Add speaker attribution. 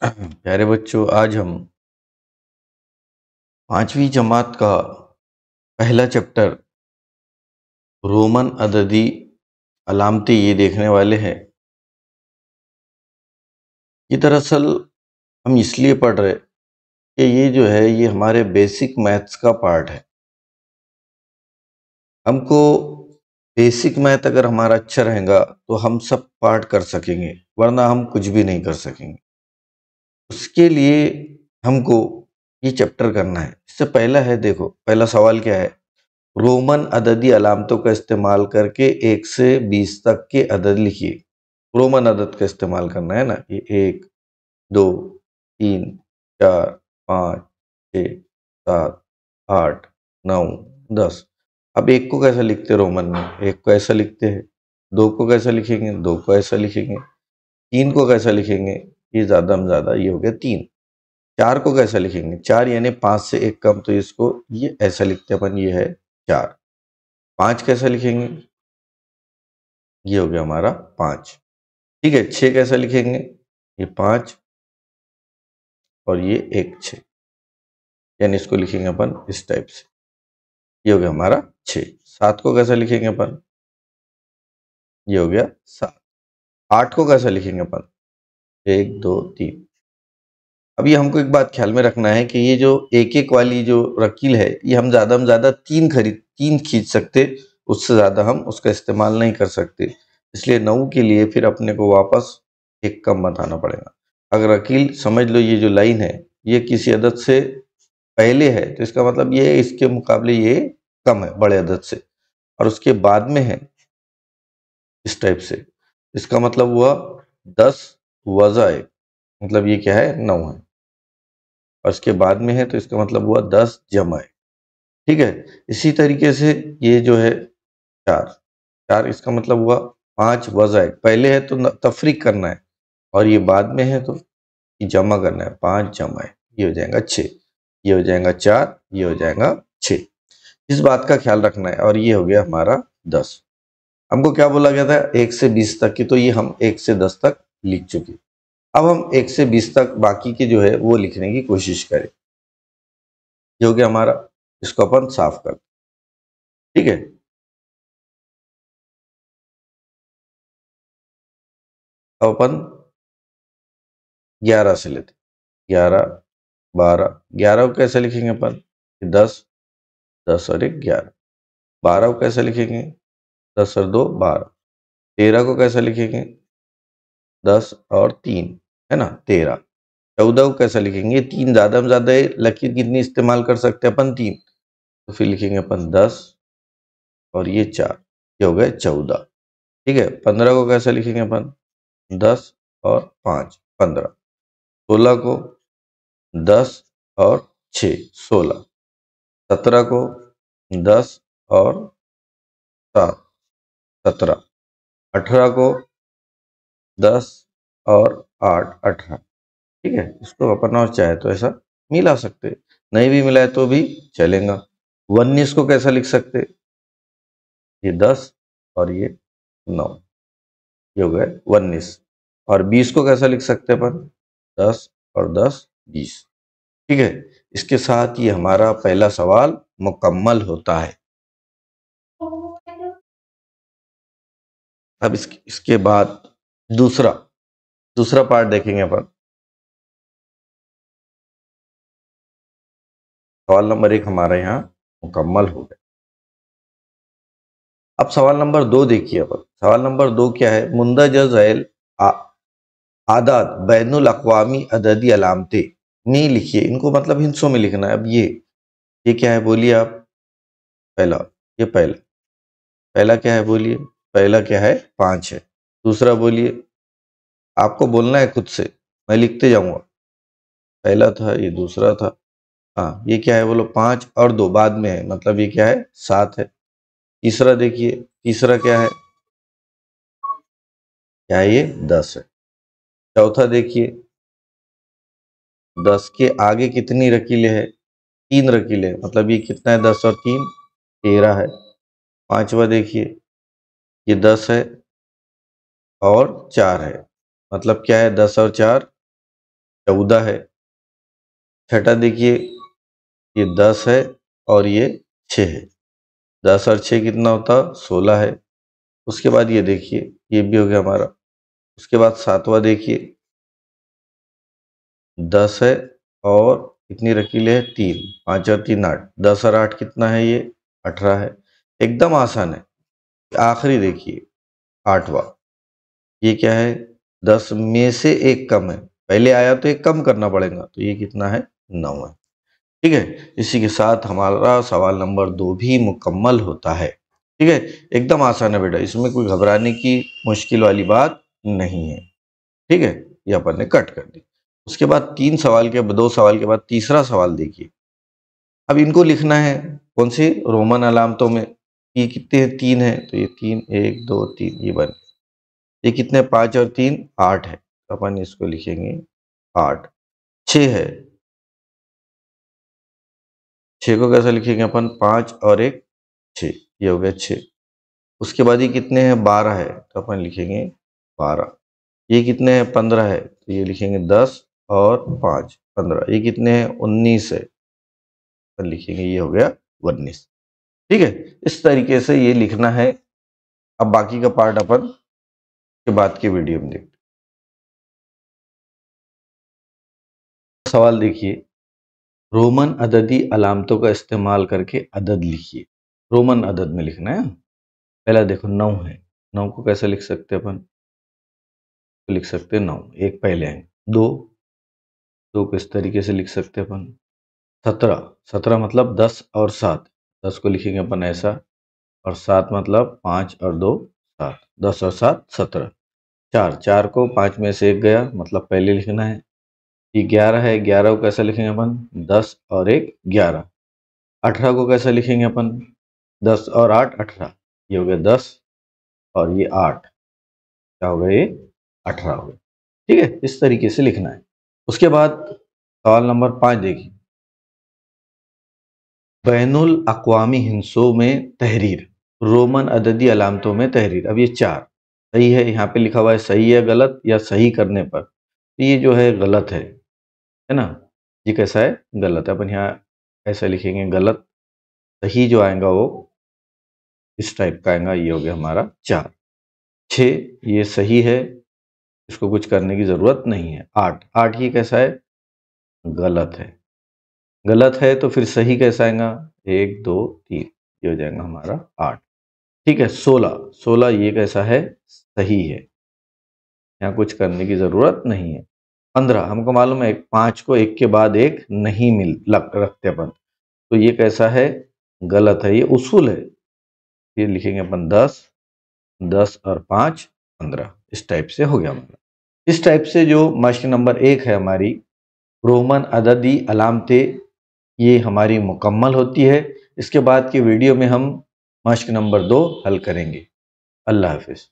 Speaker 1: प्यारे बच्चों, आज हम 5वीं जमात का पहला चैप्टर रोमन अददी अलामतें ये देखने वाले हैं। ये दरअसल हम इसलिए पढ़ रहे कि ये जो है ये हमारे बेसिक मैथ्स का पार्ट है। हमको बेसिक मैथ अगर हमारा अच्छा रहेगा तो हम सब पार्ट कर सकेंगे, वरना हम कुछ भी नहीं कर सकेंगे। उसके लिए हमको ये चैप्टर करना है। इससे पहला है, देखो पहला सवाल क्या है। रोमन अददी अलामतों का इस्तेमाल करके 1 से 20 तक के अदद लिखिए। रोमन अदद का इस्तेमाल करना है ना, ये 1, 2, 3, 4, 5, 6, 7, 8, 9, 10। अब 1 को कैसे लिखते हैं रोमन में? 1 को ऐसा लिखते हैं। 2 को कैसा लिखेंगे? 2 को ऐसा लिखेंगे। 3 को कैसा लिखेंगे? ये ज़्यादा में ज़्यादा ये हो गया 3। 4 को कैसा लिखेंगे? 4 यानी 5 से 1 कम, तो इसको ये ऐसा लिखते हैं अपन, ये है 4। 5 कैसा लिखेंगे? ये हो गया हमारा 5। ठीक है। 6 कैसा लिखेंगे? ये 5 और ये 1 6, यानी इसको लिखेंगे अपन इस टाइप से। ये हो गया हमारा 6। 7 को कैसा लिखेंगे अपन? ये हो गया 7। 8 को कैसा लिखेंगे अपन? 1 2 3। अभी हमको एक बात ख्याल में रखना है कि ये जो एक एक वाली जो रकील है, ये हम ज़्यादा में ज़्यादा 3 खींच सकते, उससे ज़्यादा हम उसका इस्तेमाल नहीं कर सकते। इसलिए 9 के लिए फिर अपने को वापस एक कम बताना पड़ेगा। अगर रकील समझ लो, ये जो लाइन है ये किसी अदद से पहले है, तो इसका मतलब ये है इसके मुकाबले ये कम है, बड़े अदद से, और उसके बाद में है इस टाइप से। इसका मतलब हुआ 10 वज़ा 1, मतलब ये क्या है? 9 है। और इसके बाद में है तो इसका मतलब हुआ 10 जमा 1। ठीक है। इसी तरीके से ये जो है 4, 4 इसका मतलब हुआ 5 वज़ा 1। पहले है तो तफरीक करना है, और ये बाद में है तो जमा करना है। 5 जमा 1, ये हो जाएगा 6। ये हो जाएगा 4, ये हो जाएगा 6। इस बात का ख्याल रखना है। और ये हो गया हमारा 10। हमको क्या बोला गया था? 1 से 20 तक की, तो ये हम 1 से 10 तक लिख चुके। अब हम 1 से 20 तक बाकी के जो है वो लिखने की कोशिश करें। ये हो गया हमारा, इसको अपन साफ कर, ठीक है। अब अपन 11 से लेते, 11, 12। 11 को कैसे लिखेंगे अपन? 10, 10 और 1 11। 12 को कैसे लिखेंगे? 10 और 2 12। 13 को कैसे लिखेंगे? 10 और 3, है ना, 13। 14 को कैसे लिखेंगे? 3 ज़्यादा में ज़्यादा है, लकीर कितनी इस्तेमाल कर सकते हैं अपन? 3। तो फिर लिखेंगे अपन 10 और ये 4, ये हो गए 14। ठीक है। 15 को कैसे लिखेंगे अपन? 10 और 5 15। 16 को 10 और 6 16। 17 को 10 और 7 17। 18 को 10 और 8 18। ठीक है। इसको अपन और चाहे तो ऐसा मिला सकते, नहीं भी मिलाए तो भी चलेगा। 19 को कैसा लिख सकते? ये 10 और ये 9, ये हो गए 19। और 20 को कैसा लिख सकते अपन? 10 और 10 20। ठीक है। इसके साथ ये हमारा पहला सवाल मुकम्मल होता है। अब इसके बाद दूसरा दूसरा पार्ट देखेंगे अपन। सवाल नंबर 1 हमारे यहाँ मुकम्मल हो गया। अब सवाल नंबर 2 देखिए अपन। सवाल नंबर 2 क्या है? मुंदरजा झैल आदाद बैनुल अक़वामी अददी अलामतें नहीं लिखिए। इनको मतलब हिंसों में लिखना है। अब ये क्या है बोलिए आप? पहला, ये पहला पहला क्या है बोलिए? पहला क्या है? 5 है। दूसरा बोलिए, आपको बोलना है खुद से, मैं लिखते जाऊंगा। पहला था, ये दूसरा था। हाँ, ये क्या है बोलो? 5 और 2 बाद में है, मतलब ये क्या है? 7 है। तीसरा देखिए, तीसरा क्या है? क्या है ये? 10 है। चौथा देखिए, 10 के आगे कितनी रकीलें हैं? 3 रकीलें, मतलब ये कितना है? 10 और 3 13 है। पांचवा देखिए, ये 10 है और 4 है, मतलब क्या है? 10 और 4 14 है। छठा देखिए ये 10 है और ये 6 है। 10 और 6 कितना होता? 16 है। उसके बाद ये देखिए ये भी हो गया हमारा। उसके बाद सातवां देखिए 10 है और कितनी रकीलें है? 3। 5 और 3 8। 10 और 8 कितना है? ये 18 है। एकदम आसान है। आखिरी देखिए 8वां, ये क्या है? 10 में से एक कम है, पहले आया तो एक कम करना पड़ेगा, तो ये कितना है? 9 है। ठीक है, इसी के साथ हमारा सवाल नंबर 2 भी मुकम्मल होता है। ठीक है, एकदम आसान है बेटा, इसमें कोई घबराने की मुश्किल वाली बात नहीं है। ठीक है, ये अपन ने कट कर दी। उसके बाद 3 सवाल के 2 सवाल के बाद तीसरा सवाल देखिए। अब इनको लिखना है कौन सी? रोमन अलामतों में। ये कितने हैं? 3 है, तो ये 3 1 2 3 ये बन। ये कितने? 5 और 3 8 है, तो अपन इसको लिखेंगे 8। 6 है, 6 को कैसे लिखेंगे अपन? 5 और 1 6, ये हो गया 6। उसके बाद ये कितने हैं? 12 है, तो अपन लिखेंगे 12। ये कितने हैं? 15 है, तो ये लिखेंगे 10 और 5 15। ये कितने हैं? 19 है, अपन लिखेंगे ये हो गया 19। ठीक है, इस तरीके से ये लिखना है। अब बाकी का पार्ट अपन के बाद की वीडियो में देखते हैं। सवाल देखिए, रोमन अददी अलामतों का इस्तेमाल करके अदद लिखिए। रोमन अदद में लिखना है। पहला देखो 9 है, 9 को कैसे लिख सकते हैं अपन? तो लिख सकते हैं 9, एक पहले है। 2, 2 को इस तरीके से लिख सकते हैं अपन। 17, 17 मतलब 10 और 7, 10 को लिखेंगे अपन ऐसा, और 7 मतलब 5 और 2 7, 10 और 7 17। 4, 4 को 5 में से एक गया, मतलब पहले लिखना है। ये 11 है, 11 को कैसे लिखेंगे अपन? 10 और 1 11। 18 को कैसे लिखेंगे अपन? 10 और 8 18, ये हो गया 10 और ये 8, क्या हो गया? ये 18 हो गया। ठीक है, इस तरीके से लिखना है। उसके बाद सवाल नंबर 5 देखिए, बैनुल अक़वामी हिंसों में तहरीर, रोमन अददी अलामतों में तहरीर। अब ये 4 सही है, यहाँ पे लिखा हुआ है सही है गलत, या सही करने पर, तो ये जो है गलत है ना? ये कैसा है? गलत है। अपन यहाँ ऐसा लिखेंगे गलत। सही जो आएगा वो इस टाइप का आएगा, ये हो गया हमारा 4। 6 ये सही है, इसको कुछ करने की जरूरत नहीं है। 8, 8 ये कैसा है? गलत है। गलत है तो फिर सही कैसा आएगा? 1 2 3, ये हो जाएगा हमारा 8। ठीक है, 16, 16 ये कैसा है? सही है, यहाँ कुछ करने की जरूरत नहीं है। 15 हमको मालूम है 5 को एक के बाद एक नहीं रखते अपन, तो ये कैसा है? गलत है, ये उसूल है। ये लिखेंगे अपन 10, 10 और 5 15, इस टाइप से हो गया हमारा। इस टाइप से जो मश्क नंबर 1 है हमारी रोमन अददी अलामतें, ये हमारी मुकम्मल होती है। इसके बाद की वीडियो में हम मश्क नंबर 2 हल करेंगे। अल्लाह हाफिज़।